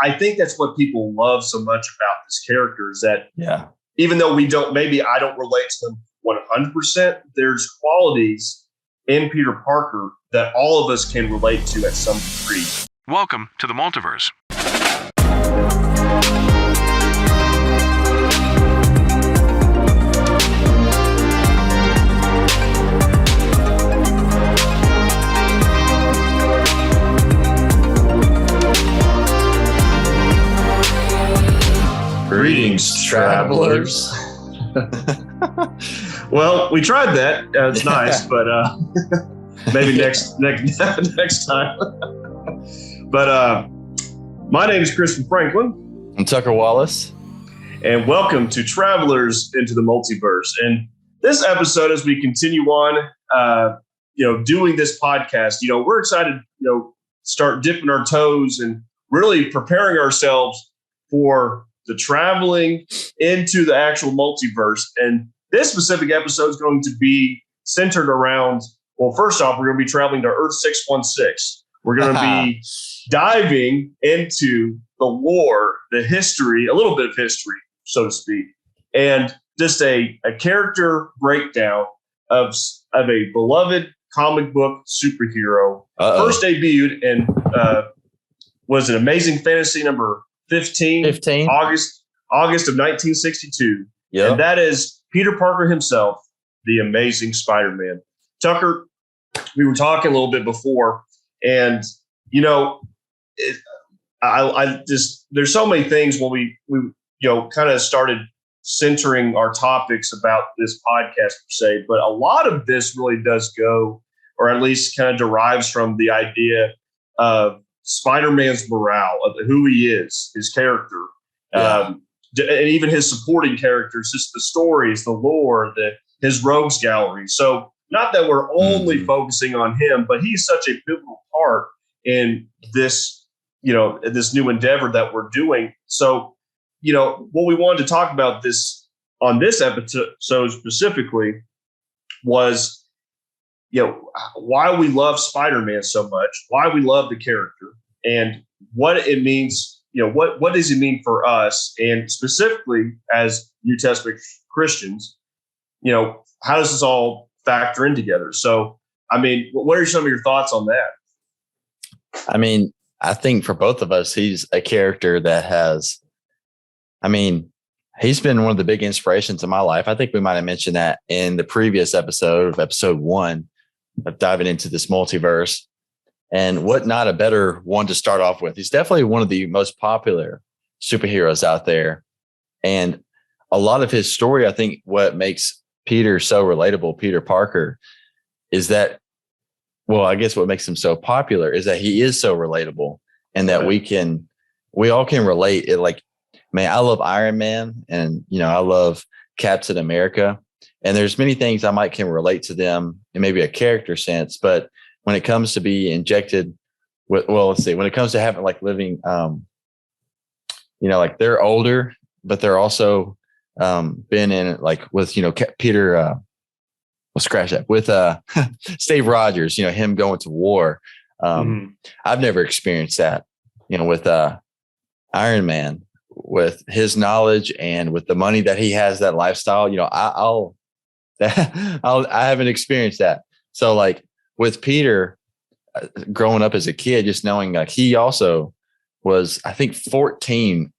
I think that's what people love so much about this character is that even though I don't relate to them 100%, there's qualities in Peter Parker that all of us can relate to at some degree. Welcome to the Multiverse. Greetings, travelers. Well, we tried that. It's nice, but maybe next time. But my name is Christian Franklin. I'm Tucker Wallace. And welcome to Travelers into the Multiverse. And this episode, as we continue on, doing this podcast, we're excited, start dipping our toes and really preparing ourselves for the traveling into the actual multiverse. And this specific episode is going to be centered around, well, first off, we're going to be traveling to Earth 616. We're going to be diving into the lore, the history, a little bit of history, so to speak, and just a character breakdown of a beloved comic book superhero. First debuted in was an Amazing Fantasy number 15. August of 1962. Yeah. And that is Peter Parker himself, the Amazing Spider-Man. Tucker, we were talking a little bit before, and there's so many things when we kind of started centering our topics about this podcast per se, but a lot of this really does go, or at least kind of derives from the idea of Spider-Man's morale, of who he is, his character, and even his supporting characters, just the stories, the lore, his rogues gallery. So not that we're only focusing on him, but he's such a pivotal part in this, this new endeavor that we're doing. So, what we wanted to talk about on this episode specifically was, why we love Spider-Man so much, why we love the character, and what it means, what does it mean for us? And specifically as New Testament Christians, how does this all factor in together? So, what are some of your thoughts on that? I think for both of us, he's a character that he's been one of the big inspirations in my life. I think we might have mentioned that in the previous episode 1 of diving into this multiverse. And what not a better one to start off with. He's definitely one of the most popular superheroes out there. And a lot of his story, I think what makes Peter so relatable, Peter Parker, is that, well, I guess what makes him so popular is that he is so relatable and that we all can relate. I love Iron Man and, I love Captain America. And there's many things I can relate to them in maybe a character sense, but when it comes to be injected with, when it comes to having living, they're older, but they're also been in with, Peter, we'll scratch that with Steve Rogers, him going to war. I've never experienced that, with Iron Man, with his knowledge and with the money that he has, that lifestyle, I haven't experienced that. So with Peter growing up as a kid, just knowing he also was, I think 14,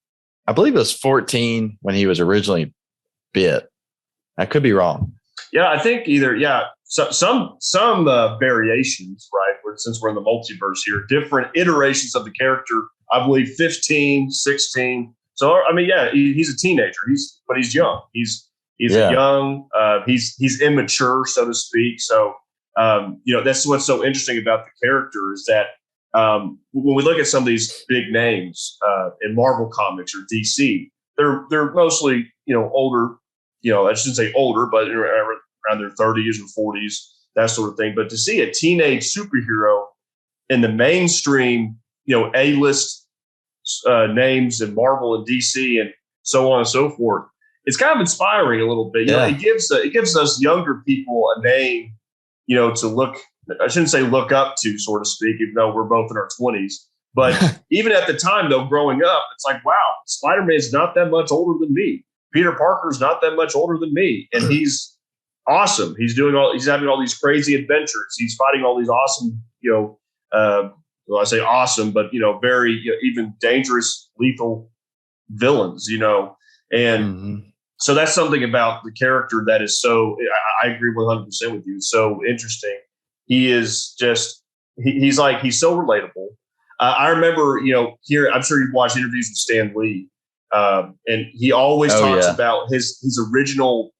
I believe it was 14 when he was originally bit. I could be wrong. Yeah, I think some variations, right? Since we're in the multiverse here, different iterations of the character, I believe 15, 16. So, he's a teenager, but he's young. He's young, he's immature, so to speak. So, that's what's so interesting about the character is that when we look at some of these big names in Marvel Comics or DC, they're mostly, older, I shouldn't say older, but around their 30s or 40s, that sort of thing. But to see a teenage superhero in the mainstream, A-list names in Marvel and DC and so on and so forth, it's kind of inspiring a little bit. It gives us younger people a name, to look, I shouldn't say look up to, so to speak, even though we're both in our 20s. But even at the time, though, growing up, it's like, wow, Spider-Man's not that much older than me. Peter Parker's not that much older than me. And he's awesome. He's having all these crazy adventures. He's fighting all these awesome, well, I say awesome, but, very even dangerous, lethal villains, and so that's something about the character that is so, I agree 100% with you. So interesting. He is just, he's so relatable. I remember, here, I'm sure you've watched interviews with Stan Lee, and he always talks about his original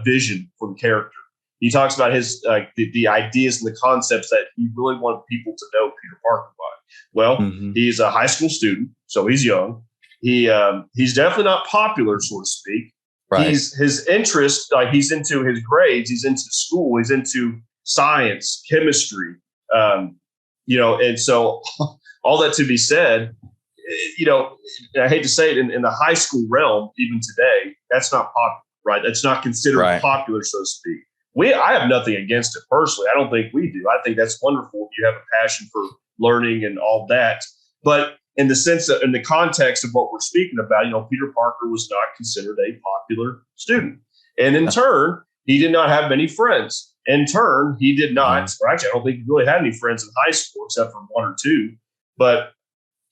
vision for the character. He talks about his the ideas and the concepts that he really wanted people to know Peter Parker by. Well, he's a high school student, so he's young. He's definitely not popular, so to speak. Right. His interest, he's into his grades, he's into school, he's into science, chemistry, and so all that to be said, I hate to say it, in the high school realm, even today, that's not popular, right? That's not considered popular, so to speak. I have nothing against it personally. I don't think we do. I think that's wonderful if you have a passion for learning and all that. But in the sense that, in the context of what we're speaking about, Peter Parker was not considered a popular student. And in turn, he did not have many friends. In turn, he did not, or actually, I don't think he really had any friends in high school except for one or two.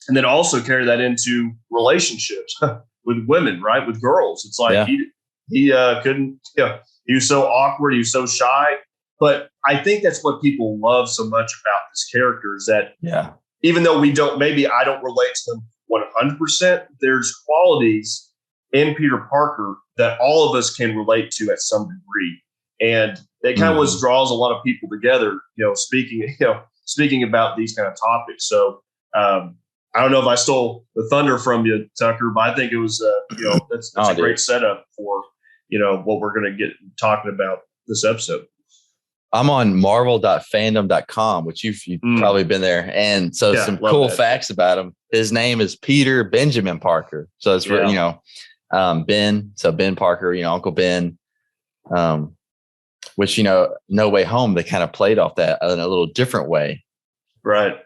And then also carry that into relationships with women, right? With girls. It's like he couldn't, he was so awkward. He was so shy. But I think that's what people love so much about this character is that even though I don't relate to him 100%, there's qualities in Peter Parker that all of us can relate to at some degree. And it kind of what draws a lot of people together, speaking about these kind of topics. So I don't know if I stole the thunder from you, Tucker, but I think it was, that's a great setup for, what we're going to get talking about this episode. I'm on marvel.fandom.com, which you've probably been there. And so some cool facts about him. His name is Peter Benjamin Parker. So it's, Ben. So Ben Parker, Uncle Ben, which, No Way Home, they kind of played off that in a little different way. Right.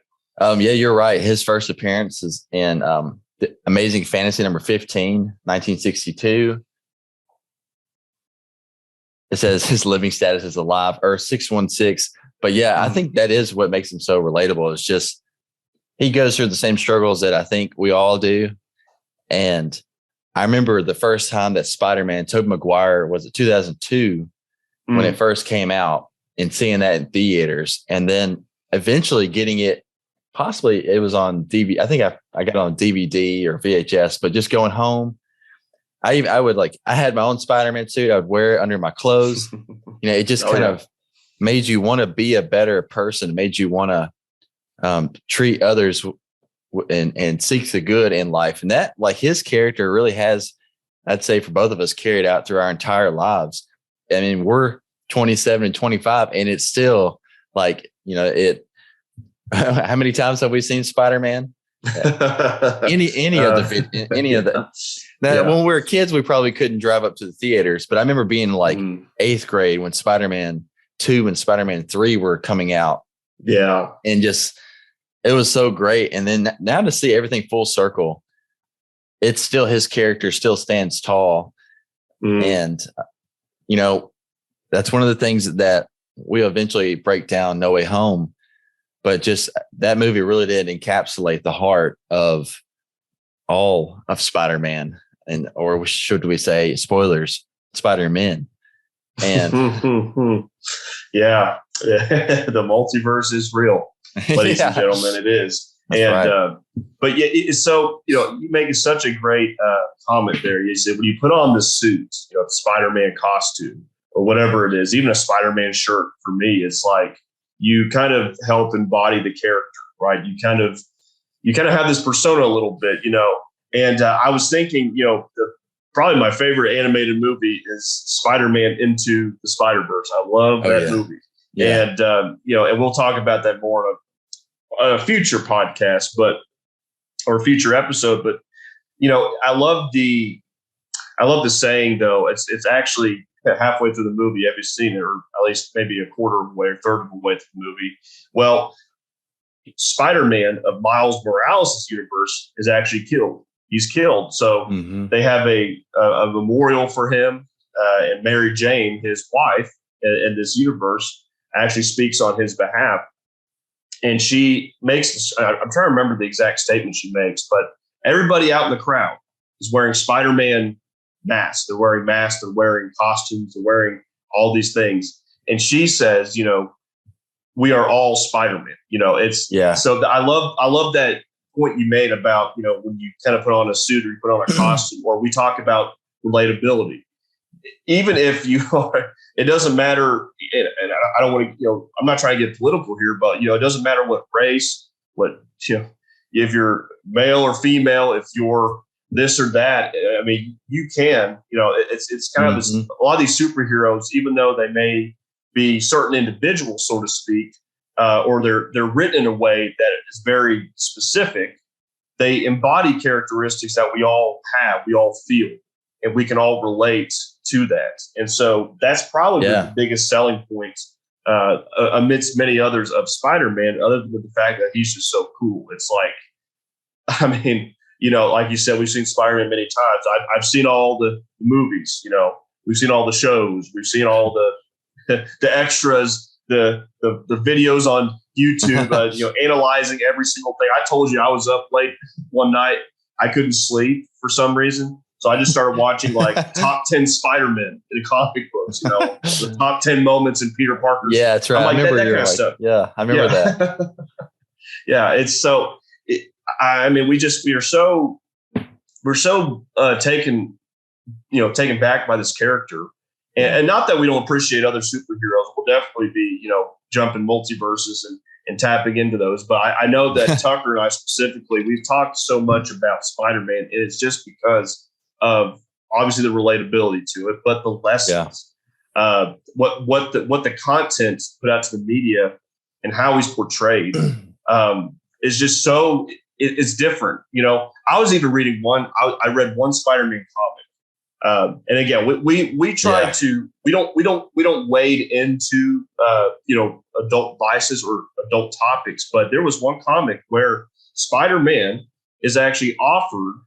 You're right. His first appearance is in the Amazing Fantasy number 15, 1962. It says his living status is alive, Earth 616. But I think that is what makes him so relatable. It's just he goes through the same struggles that I think we all do. And I remember the first time that Spider-Man, Tobey Maguire, was it 2002 when it first came out, and seeing that in theaters, and then eventually getting it. Possibly it was on DVD. I think I got it on DVD or VHS, but just going home, I had my own Spider-Man suit. I would wear it under my clothes. It just kind of made you want to be a better person, made you want to treat others and seek the good in life. And that, his character really has, I'd say for both of us, carried out through our entire lives. I mean, we're 27 and 25, and it's still how many times have we seen Spider-Man? Any of the when we were kids, we probably couldn't drive up to the theaters, but I remember being eighth grade when Spider-Man 2 and Spider-Man 3 were coming out. Yeah. And just, it was so great. And then now to see everything full circle, it's still, his character still stands tall. And, that's one of the things that we eventually break down No Way Home. But just that movie really did encapsulate the heart of all of Spider-Man, or should we say, spoilers, Spider-Man. And the multiverse is real, ladies and gentlemen. It is. That's and but so you make such a great comment there. You said when you put on the suit, the Spider-Man costume or whatever it is, even a Spider-Man shirt, for me, it's like you kind of help embody the character, right? You kind of have this persona a little bit, And I was thinking, probably my favorite animated movie is Spider-Man Into the Spider-Verse. I love that movie. Yeah. And and we'll talk about that more on a future podcast, or a future episode. But I love the saying, though. It's actually halfway through the movie. Have you seen it, or at least maybe a quarter of the way, or third of the way through the movie? Well, Spider-Man of Miles Morales' universe is actually killed. He's killed. So they have a memorial for him, and Mary Jane, his wife in this universe, actually speaks on his behalf. And she makes this, I'm trying to remember the exact statement she makes, but everybody out in the crowd is wearing Spider-Man masks. They're wearing masks, they're wearing costumes, they're wearing all these things. And she says, we are all Spider-Man. So I love that point you made about, when you kind of put on a suit or you put on a costume, or we talk about relatability. Even if you are, it doesn't matter. And I don't want to, I'm not trying to get political here, but, it doesn't matter what race, if you're male or female, if you're this or that. I mean, you can, it's kind of this, a lot of these superheroes, even though they may be certain individuals, so to speak, or they're written in a way that is very specific, they embody characteristics that we all have, we all feel, and we can all relate to that. And so that's probably the biggest selling point amidst many others of Spider-Man, other than the fact that he's just so cool. It's like, I mean, like you said, we've seen Spider-Man many times. I've seen all the movies, we've seen all the shows, we've seen all the extras, the videos on YouTube, analyzing every single thing. I told you I was up late one night. I couldn't sleep for some reason. So I just started watching like top 10 Spider-Man in comic books, the top 10 moments in Peter Parker's. Yeah, that's right. I remember that kind of stuff. Yeah, I remember that. Yeah, it's so. We're so taken back by this character, and not that we don't appreciate other superheroes. We'll definitely be jumping multiverses and tapping into those. But I know that Tucker and I specifically, we've talked so much about Spider-Man, and it's just because of obviously the relatability to it, but the lessons, what the content put out to the media and how he's portrayed is just so it's different. I was even reading I read one Spider-Man comic, and again we try to we don't wade into adult vices or adult topics, but there was one comic where Spider-Man is actually offered.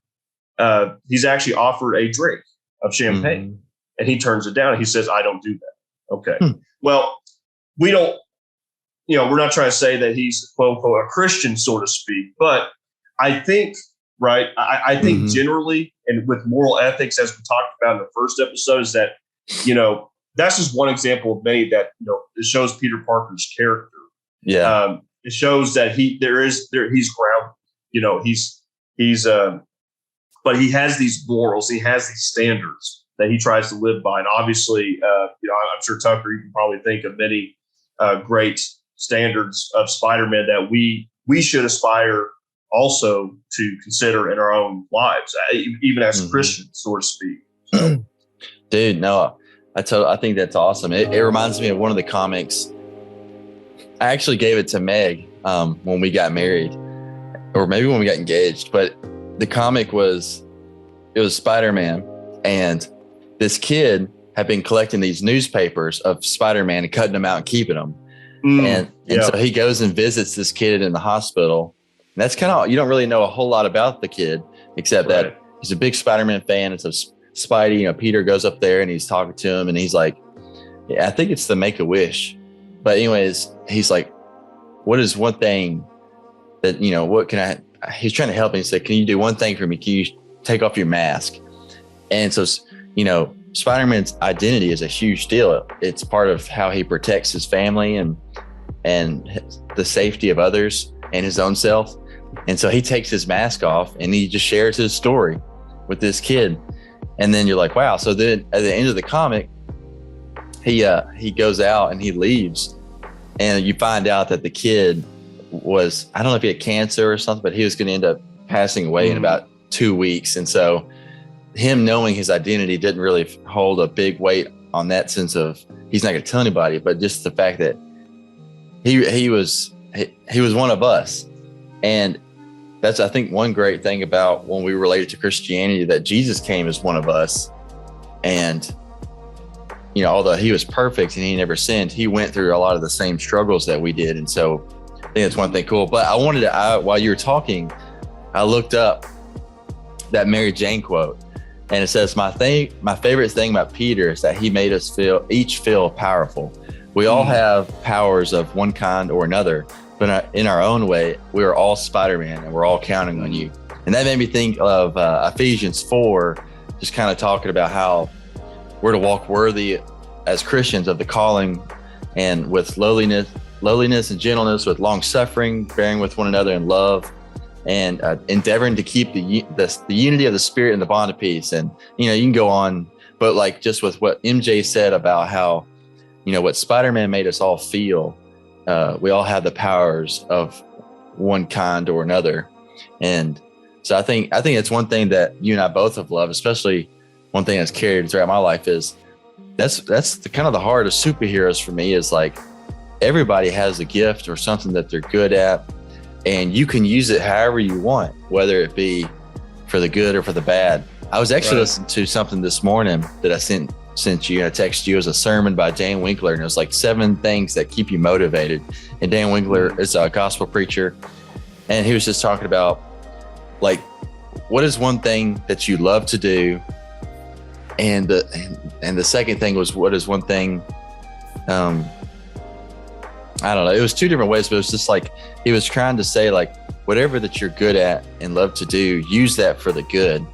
He's actually offered a drink of champagne, and he turns it down. He says, "I don't do that." Okay. Well, we don't, we're not trying to say that he's quote unquote a Christian, so to speak, but I think, right. I think generally, and with moral ethics, as we talked about in the first episode, is that, that's just one example of many that, it shows Peter Parker's character. Yeah. It shows that he's grounded, he's but he has these morals, he has these standards that he tries to live by. And obviously, I'm sure Tucker, you can probably think of many great standards of Spider-Man that we should aspire also to consider in our own lives, even as Christians, so to speak. So. Dude, no, I think that's awesome. It reminds me of one of the comics. I actually gave it to Meg when we got married, or maybe when we got engaged, but the comic it was Spider-Man, and this kid had been collecting these newspapers of Spider-Man and cutting them out and keeping them. And so he goes and visits this kid in the hospital. And that's kind of, you don't really know a whole lot about the kid, except that he's a big Spider-Man fan. And so Spidey, Peter goes up there and he's talking to him, and he's like, yeah, I think it's the Make-A-Wish. But anyways, he's like, what is one thing that, what can I, he's trying to help me. He said, can you do one thing for me? Can you take off your mask? And so, Spider-Man's identity is a huge deal. It's part of how he protects his family and the safety of others and his own self. And so he takes his mask off and he just shares his story with this kid. And then you're like, wow. So then at the end of the comic, he goes out and he leaves, and you find out that the kid was, I don't know if he had cancer or something, but he was going to end up passing away in about 2 weeks. And so him knowing his identity didn't really hold a big weight on that sense of he's not going to tell anybody, but just the fact that he was one of us. And that's, I think, one great thing about when we related to Christianity, that Jesus came as one of us. And, although he was perfect and he never sinned, he went through a lot of the same struggles that we did. And so think that's one thing cool. But I wanted to, while you were talking, I looked up that Mary Jane quote, and it says, my favorite thing about Peter is that he made us each feel powerful. We all have powers of one kind or another, but in our own way, we are all Spider-Man, and we're all counting on you. And that made me think of Ephesians 4, just kind of talking about how we're to walk worthy as Christians of the calling, and with lowliness and gentleness, with long suffering, bearing with one another in love, and endeavoring to keep the unity of the Spirit and the bond of peace. And, you can go on, but like just with what MJ said about how, what Spider-Man made us all feel, we all have the powers of one kind or another. And so I think it's one thing that you and I both have loved, especially one thing that's carried throughout my life is that's the kind of the heart of superheroes for me, is like everybody has a gift or something that they're good at, and you can use it however you want, whether it be for the good or for the bad. I was actually listening to something this morning that I sent you, and I texted you, as a sermon by Dan Winkler, and it was like 7 things that keep you motivated. And Dan Winkler is a gospel preacher, and he was just talking about, like, what is one thing that you love to do, and the second thing was, what is one thing, I don't know, it was 2 different ways, but it was just like he was trying to say, like, whatever that you're good at and love to do, use that for the good.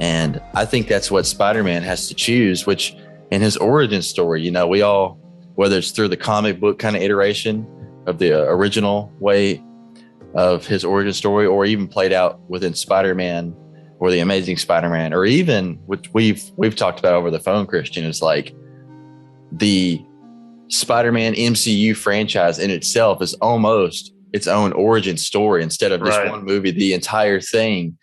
And I think that's what Spider-Man has to choose, which in his origin story, we all, whether it's through the comic book kind of iteration of the original way of his origin story, or even played out within Spider-Man or the Amazing Spider-Man, or even which we've talked about over the phone, Christian, is like the Spider-Man MCU franchise in itself is almost its own origin story instead of just one movie, the entire thing.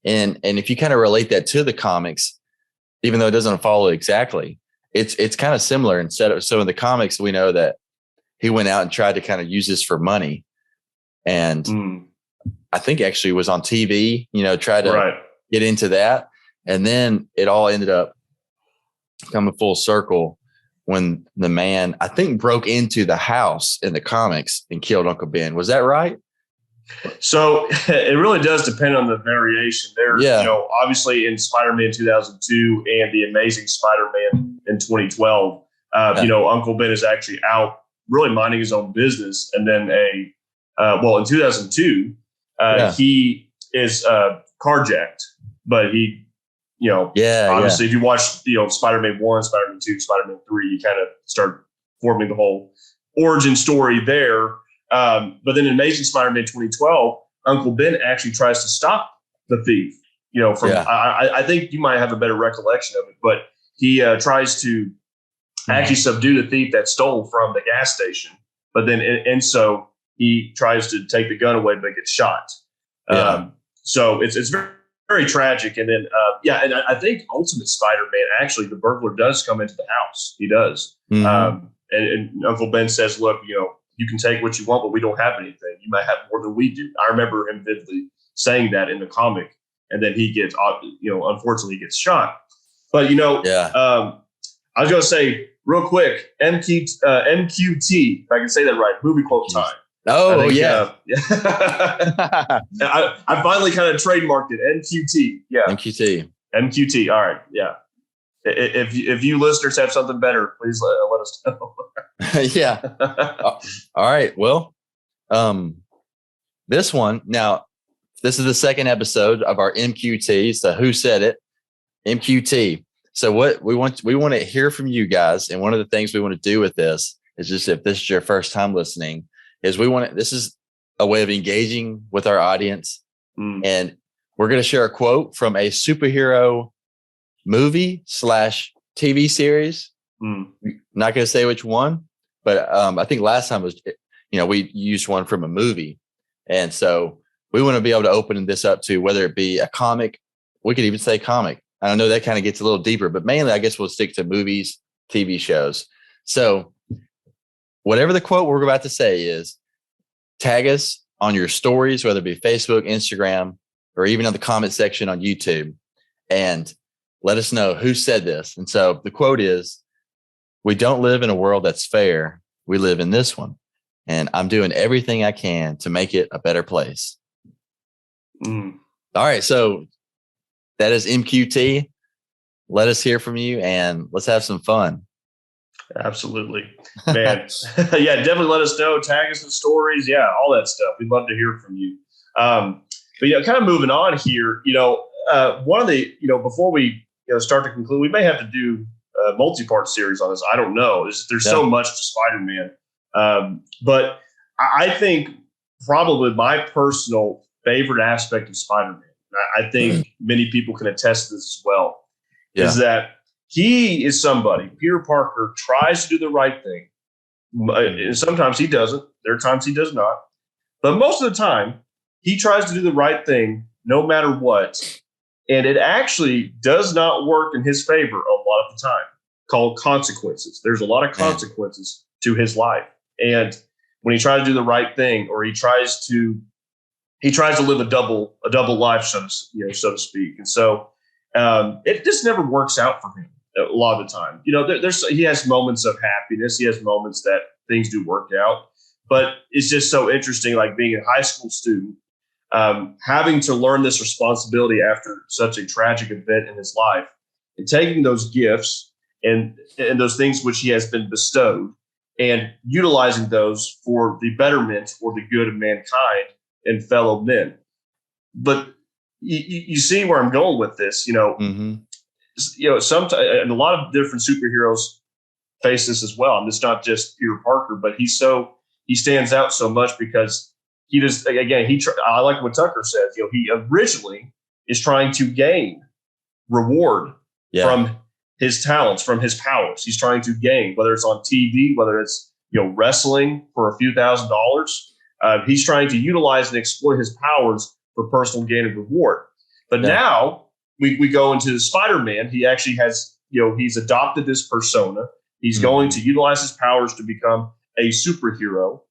And if you kind of relate that to the comics, even though it doesn't follow exactly, it's kind of similar. So in the comics, we know that he went out and tried to kind of use this for money. And I think actually was on TV, tried to get into that. And then it all ended up coming full circle when the man, I think, broke into the house in the comics and killed Uncle Ben. Was that right? So it really does depend on the variation there. Obviously in Spider-Man 2002 and the Amazing Spider-Man in 2012, Uncle Ben is actually out really minding his own business. And then in 2002, he is carjacked, but he, obviously if you watch, Spider-Man 1, Spider-Man 2, Spider-Man 3, you kind of start forming the whole origin story there. But then in Amazing Spider-Man 2012, Uncle Ben actually tries to stop the thief, I think you might have a better recollection of it, but he tries to actually subdue the thief that stole from the gas station. But then, and so he tries to take the gun away, but gets shot. So it's very, very tragic. And then, and I think Ultimate Spider-Man, actually, the burglar does come into the house. He does. And Uncle Ben says, look, you can take what you want, but we don't have anything. You might have more than we do. I remember him vividly saying that in the comic. And then he gets, unfortunately, he gets shot. But, I was going to say real quick, MQT, if I can say that right, movie quote time. Oh, I finally kind of trademarked it. MQT. Yeah. MQT. All right. Yeah. If you listeners have something better, please let us know. Yeah. All right. Well, this one now, this is the second episode of our MQT. So who said it? MQT. So what we want to hear from you guys. And one of the things we want to do with this is just, if this is your first time listening, is this is a way of engaging with our audience. And we're going to share a quote from a superhero movie / TV series. Not going to say which one, but I think last time was, we used one from a movie. And so we want to be able to open this up to whether it be a comic. We could even say comic. I know that kind of gets a little deeper, but mainly I guess we'll stick to movies, TV shows. So whatever the quote we're about to say is, tag us on your stories, whether it be Facebook, Instagram, or even on the comment section on YouTube, and let us know who said this. And so the quote is, we don't live in a world that's fair. We live in this one. and I'm doing everything I can to make it a better place. Mm. All right. So that is MQT. Let us hear from you and let's have some fun. Absolutely, man. Yeah, definitely let us know. Tag us in stories. Yeah, all that stuff. We'd love to hear from you. But yeah, kind of moving on here. One of the before we start to conclude, we may have to do a multi-part series on this. I don't know. There's so much to Spider-Man, but I think probably my personal favorite aspect of Spider-Man. I think many people can attest to this as well. Yeah. Is that he is somebody, Peter Parker tries to do the right thing. And sometimes he doesn't. There are times he does not. But most of the time, he tries to do the right thing no matter what. And it actually does not work in his favor a lot of the time, called consequences. There's a lot of consequences to his life. And when he tries to do the right thing, or he tries to live a double life, so to speak. And so it just never works out for him a lot of the time. He has moments of happiness. He has moments that things do work out. But it's just so interesting, like being a high school student, having to learn this responsibility after such a tragic event in his life, and taking those gifts and those things which he has been bestowed, and utilizing those for the betterment or the good of mankind and fellow men. But you see where I'm going with this. Sometimes, and a lot of different superheroes face this as well. And it's not just Peter Parker, but he stands out so much because he just, again, I like what Tucker says. He originally is trying to gain reward from his talents, from his powers. He's trying to gain, whether it's on TV, whether it's wrestling for a few $1,000s. He's trying to utilize and exploit his powers for personal gain and reward. But now we go into Spider-Man. He actually has, he's adopted this persona. He's going to utilize his powers to become a superhero.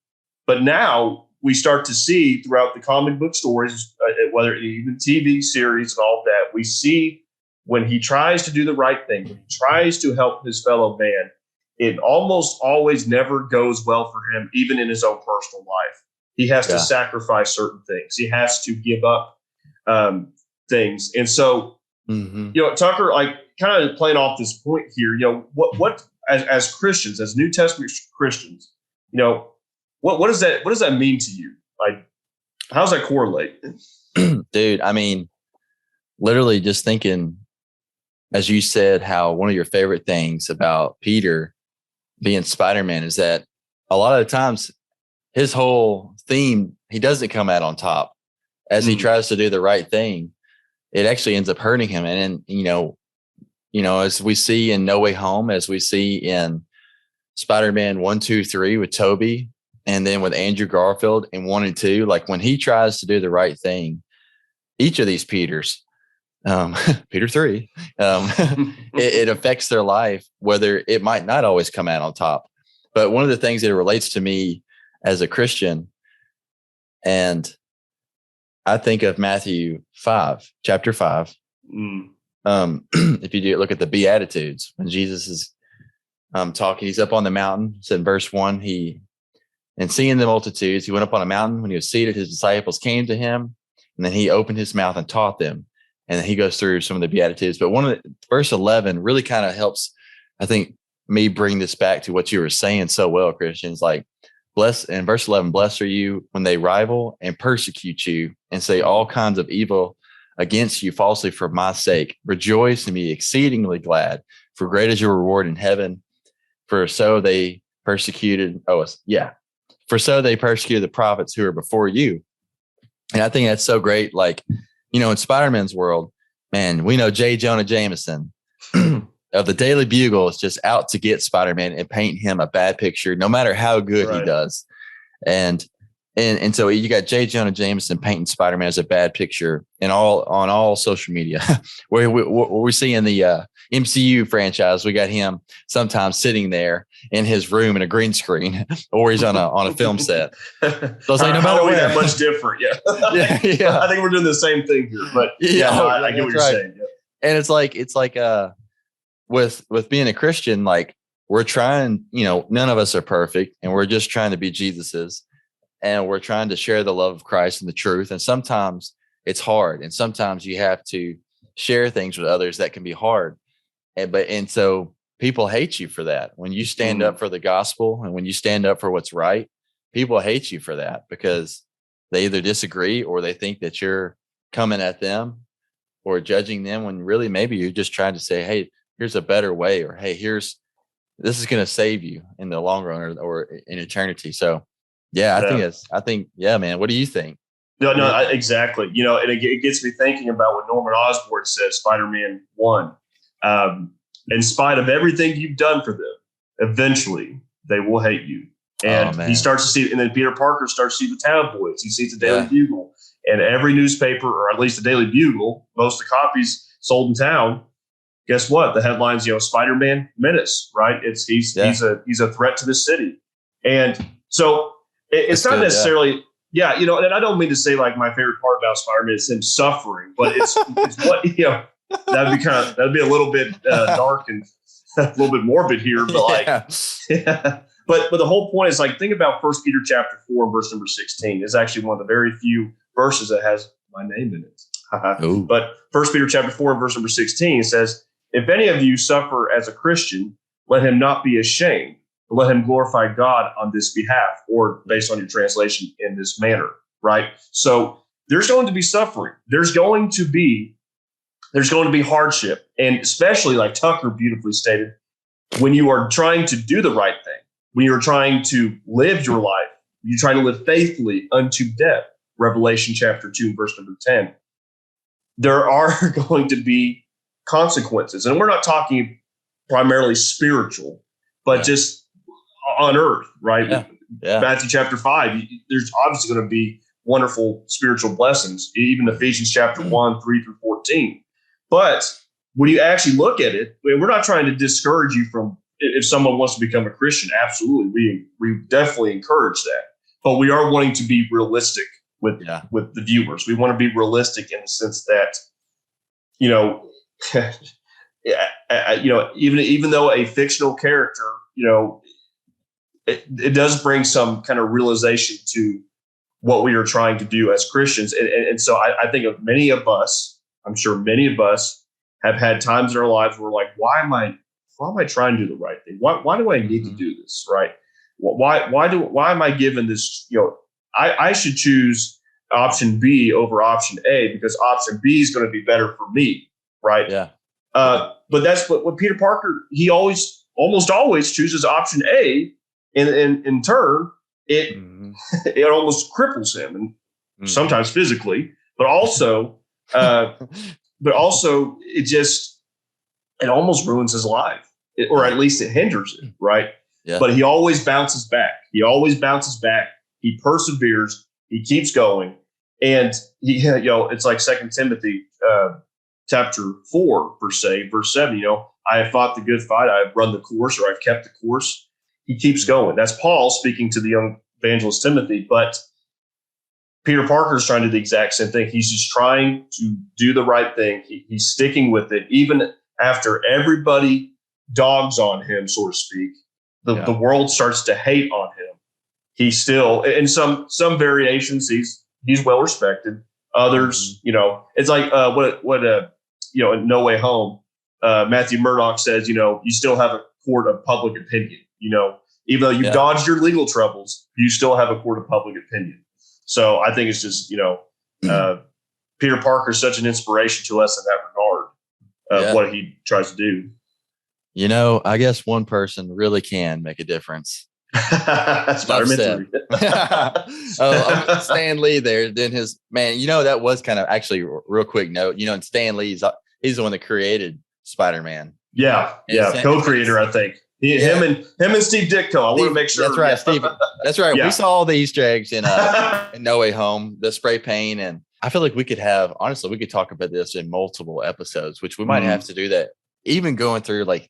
But now we start to see throughout the comic book stories, whether even TV series and all of that, we see when he tries to do the right thing, when he tries to help his fellow man, it almost always never goes well for him, even in his own personal life. He has to sacrifice certain things. He has to give up things. And so, Tucker, like kind of playing off this point here, what as Christians, as New Testament Christians, what does that mean to you? Like, how does that correlate? Dude, I mean, literally just thinking, as you said, how one of your favorite things about Peter being Spider-Man is that a lot of the times his whole theme, he doesn't come out on top. As he tries to do the right thing, it actually ends up hurting him. And as we see in No Way Home, as we see in Spider-Man 1, 2, 3 with Tobey, and then with Andrew Garfield in 1 and 2, like when he tries to do the right thing, each of these Peters, Peter 3, it affects their life, whether it might not always come out on top. But one of the things that it relates to me as a Christian, and I think of Matthew 5, chapter 5. If you do look at the Beatitudes, when Jesus is talking, he's up on the mountain. It's in verse 1. And seeing the multitudes, he went up on a mountain. When he was seated, his disciples came to him, and then he opened his mouth and taught them. And then he goes through some of the Beatitudes. But verse 11 really kind of helps, I think, me bring this back to what you were saying so well, Christians. Like, in verse 11, blessed are you when they rival and persecute you and say all kinds of evil against you falsely for my sake. Rejoice and be exceedingly glad, for great is your reward in heaven. For so they persecuted the prophets who are before you. And I think that's so great. Like, in Spider-Man's world, man, we know J. Jonah Jameson of the Daily Bugle is just out to get Spider-Man and paint him a bad picture, no matter how good he does. And so you got J. Jonah Jameson painting Spider-Man as a bad picture on all social media. where we see in the MCU franchise, we got him sometimes sitting there in his room in a green screen, or he's on a film set. So it's like, no matter where, that much different. Yeah. I think we're doing the same thing here, but I get what you're saying. Yeah. And it's like with being a Christian, like we're trying, none of us are perfect, and we're just trying to be Jesus's, and we're trying to share the love of Christ and the truth. And sometimes it's hard, and sometimes you have to share things with others that can be hard. And so people hate you for that. When you stand up for the gospel and when you stand up for what's right, people hate you for that because they either disagree or they think that you're coming at them or judging them, when really maybe you're just trying to say, hey, here's a better way, or hey, this is going to save you in the long run or in eternity. So yeah, I think, yeah, man, what do you think? No, exactly. And it gets me thinking about what Norman Osborn says, Spider-Man 1. In spite of everything you've done for them, eventually they will hate you. And he starts to see, and then Peter Parker starts to see the tabloids. He sees the Daily Bugle, and every newspaper, or at least the Daily Bugle, most of the copies sold in town. Guess what? The headlines, Spider-Man menace, right? He's a threat to the city. And so it's not necessarily, and I don't mean to say like my favorite part about Spider-Man is him suffering, but it's what, that'd be a little bit dark and a little bit morbid here, but but the whole point is like, think about 1 Peter chapter 4, verse number 16. It's actually one of the very few verses that has my name in it. But 1 Peter chapter 4, verse number 16 says, if any of you suffer as a Christian, let him not be ashamed, but let him glorify God on this behalf, or based on your translation, in this manner, right? So there's going to be suffering. There's going to be hardship. And especially, like Tucker beautifully stated, when you are trying to do the right thing, when you're trying to live your life, you're trying to live faithfully unto death, Revelation chapter 2, verse number 10, there are going to be consequences. And we're not talking primarily spiritual, but just on earth, right? Yeah. Matthew chapter 5, there's obviously going to be wonderful spiritual blessings, even Ephesians chapter 1, 3 through 14. But when you actually look at it, we're not trying to discourage you from, if someone wants to become a Christian, absolutely. We definitely encourage that. But we are wanting to be realistic with the viewers. We want to be realistic in the sense that, even though a fictional character, it does bring some kind of realization to what we are trying to do as Christians. And so I think of many of us, I'm sure many of us have had times in our lives where we're like, why am I trying to do the right thing? Why do I need to do this? Right? Why am I given this? I should choose option B over option A because option B is going to be better for me. Right. Yeah. But that's what Peter Parker, he almost always chooses option A. In turn, it almost cripples him, and sometimes physically, but also it almost ruins his life, or at least it hinders it, right? Yeah. But he always bounces back. He perseveres. He keeps going, and it's like 2 Timothy chapter 4, verse 7. I have fought the good fight. I have run the course, or I've kept the course. He keeps going. That's Paul speaking to the young evangelist Timothy, but Peter Parker is trying to do the exact same thing. He's just trying to do the right thing. He's sticking with it, even after everybody dogs on him, so to speak. The world starts to hate on him. He's still, in some variations, he's well respected. Others, it's like in No Way Home, Matthew Murdock says, you still have a court of public opinion. Even though you've dodged your legal troubles, you still have a court of public opinion. So I think it's just, Peter Parker is such an inspiration to us in that regard of what he tries to do. I guess one person really can make a difference. Spider-Man 3. Stan Lee there, then his man, that was kind of actually real quick note, and Stan Lee, he's the one that created Spider-Man. Yeah. Co-creator, I think. Him and Steve Ditko. I want to make sure. That's right, Steve. That's right. Yeah. We saw all the Easter eggs in No Way Home, the spray paint, and I feel like we could talk about this in multiple episodes, which we might have to do that. Even going through like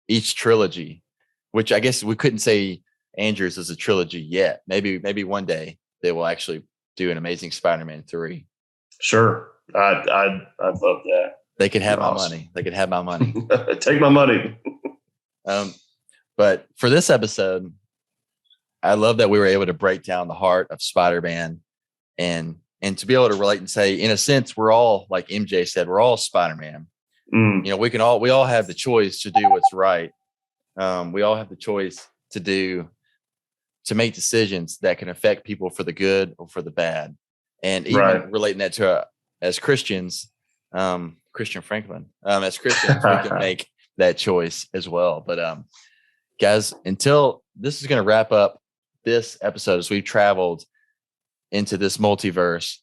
each trilogy, which I guess we couldn't say Andrews is a trilogy yet. Maybe one day they will actually do an Amazing Spider-Man 3. Sure, I'd love that. They could have my money. They could have my money. Take my money. But for this episode, I love that we were able to break down the heart of Spider-Man and to be able to relate and say, in a sense, we're all, like MJ said, we're all Spider-Man. You know, we all have the choice to do what's right. We all have the choice to make decisions that can affect people for the good or for the bad. And even relating that to as Christians, Christian Franklin, as Christians, we can make that choice as well. But guys, until this is going to wrap up this episode, as we've traveled into this multiverse,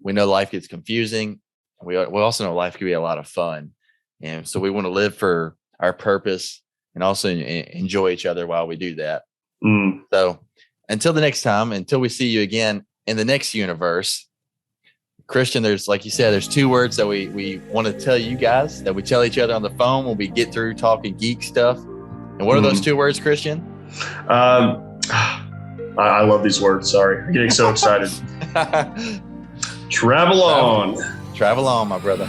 we know life gets confusing. We also know life can be a lot of fun. And so we want to live for our purpose and also enjoy each other while we do that. So until the next time, until we see you again in the next universe, Christian, there's, like you said, there's 2 words that we want to tell you guys, that we tell each other on the phone when we get through talking geek stuff. And what are those 2 words, Christian? I love these words. Sorry. I'm getting so excited. Travel on. Travel on, my brother.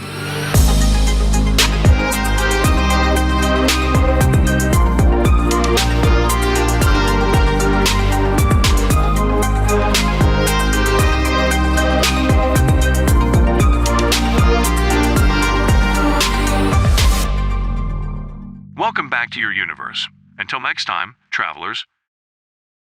Welcome back to your universe. Until next time, travelers,